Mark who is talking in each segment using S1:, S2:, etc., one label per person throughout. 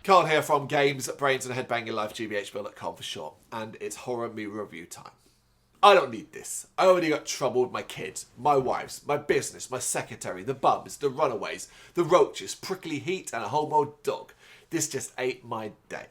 S1: Carl here from Brrraaains Head-Banging Life, gbhblofficial for short, and it's horror movie review time. I don't need this. I already got trouble with my kids, my wives, my business, my secretary, the bums, the runaways, the roaches, prickly heat, and a homo dog. This just ate my day.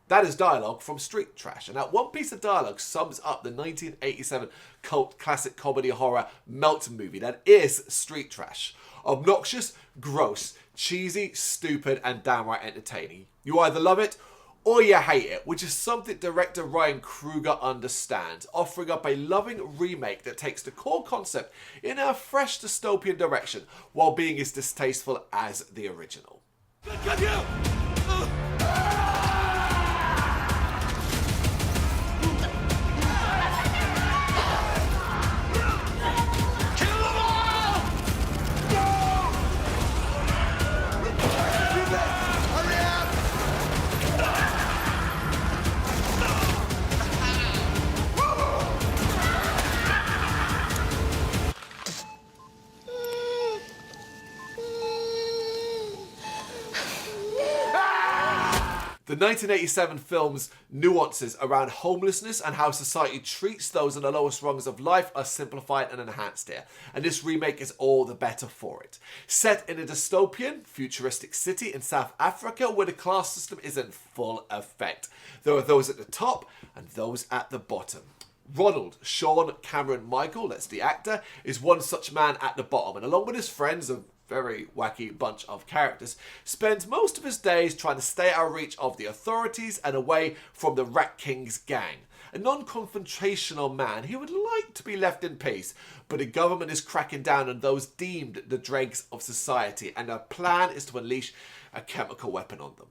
S1: That is dialogue from Street Trash, and that one piece of dialogue sums up the 1987 cult classic comedy horror melt movie that is Street Trash. Obnoxious, gross, cheesy, stupid, and downright entertaining. You either love it or you hate it, which is something director Ryan Kruger understands, offering up a loving remake that takes the core concept in a fresh dystopian direction while being as distasteful as the original. The 1987 film's nuances around homelessness and how society treats those in the lowest rungs of life are simplified and enhanced here, and this remake is all the better for it. Set in a dystopian, futuristic city in South Africa where the class system is in full effect. There are those at the top and those at the bottom. Ronald, Sean Cameron Michael, that's the actor, is one such man at the bottom, and along with his friends, a very wacky bunch of characters, spends most of his days trying to stay out of reach of the authorities and away from the Rat King's gang. A non-confrontational man, he would like to be left in peace, but the government is cracking down on those deemed the dregs of society, and their plan is to unleash a chemical weapon on them.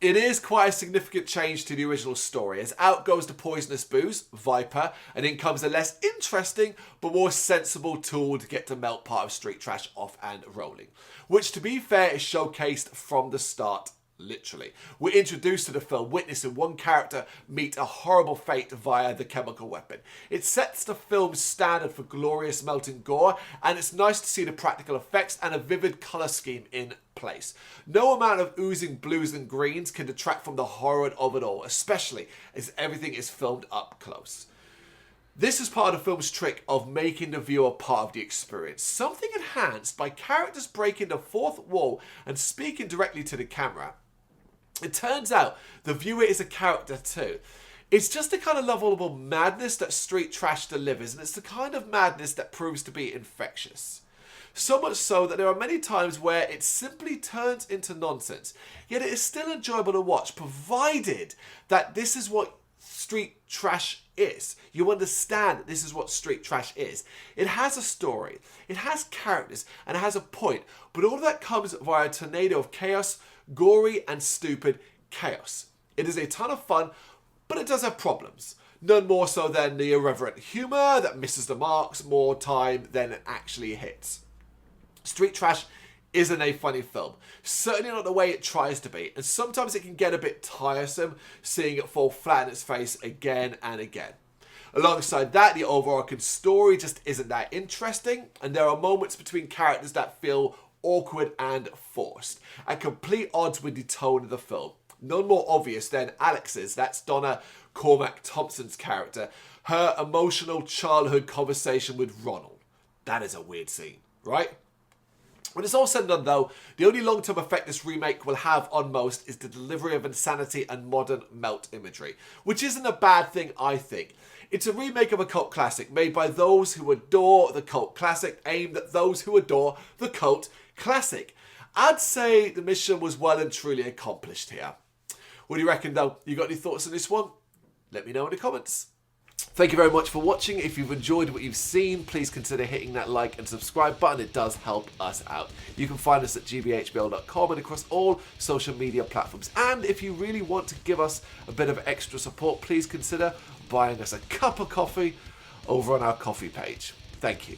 S1: It is quite a significant change to the original story, as out goes the poisonous booze, Viper, and in comes a less interesting but more sensible tool to get the melt part of Street Trash off and rolling. Which, to be fair, is showcased from the start, literally. We're introduced to the film witnessing one character meet a horrible fate via the chemical weapon. It sets the film's standard for glorious melting gore, and it's nice to see the practical effects and a vivid colour scheme in place. No amount of oozing blues and greens can detract from the horror of it all, especially as everything is filmed up close. This is part of the film's trick of making the viewer part of the experience, something enhanced by characters breaking the fourth wall and speaking directly to the camera. It turns out the viewer is a character too. It's just the kind of lovable madness that Street Trash delivers, and it's the kind of madness that proves to be infectious. So much so that there are many times where it simply turns into nonsense, yet it is still enjoyable to watch, provided that this is what Street Trash is. You understand that this is what Street Trash is. It has a story, it has characters, and it has a point, but all of that comes via a tornado of chaos, gory and stupid chaos. It is a ton of fun, but it does have problems. None more so than the irreverent humour that misses the marks more time than it actually hits. Street Trash isn't a funny film. Certainly not the way it tries to be, and sometimes it can get a bit tiresome seeing it fall flat in its face again and again. Alongside that, the overarching story just isn't that interesting, and there are moments between characters that feel awkward and forced, at complete odds with the tone of the film. None more obvious than Alex's, that's Donna Cormack Thompson's character, her emotional childhood conversation with Ronald. That is a weird scene, right? When it's all said and done though, the only long-term effect this remake will have on most is the delivery of insanity and modern melt imagery, which isn't a bad thing, I think. It's a remake of a cult classic made by those who adore the cult classic, aimed at those who adore the cult classic. I'd say the mission was well and truly accomplished here. What do you reckon though? You got any thoughts on this one? Let me know in the comments. Thank you very much for watching. If you've enjoyed what you've seen, please consider hitting that like and subscribe button. It does help us out. You can find us at gbhbl.com and across all social media platforms. And if you really want to give us a bit of extra support, please consider buying us a cup of coffee over on our coffee page. Thank you.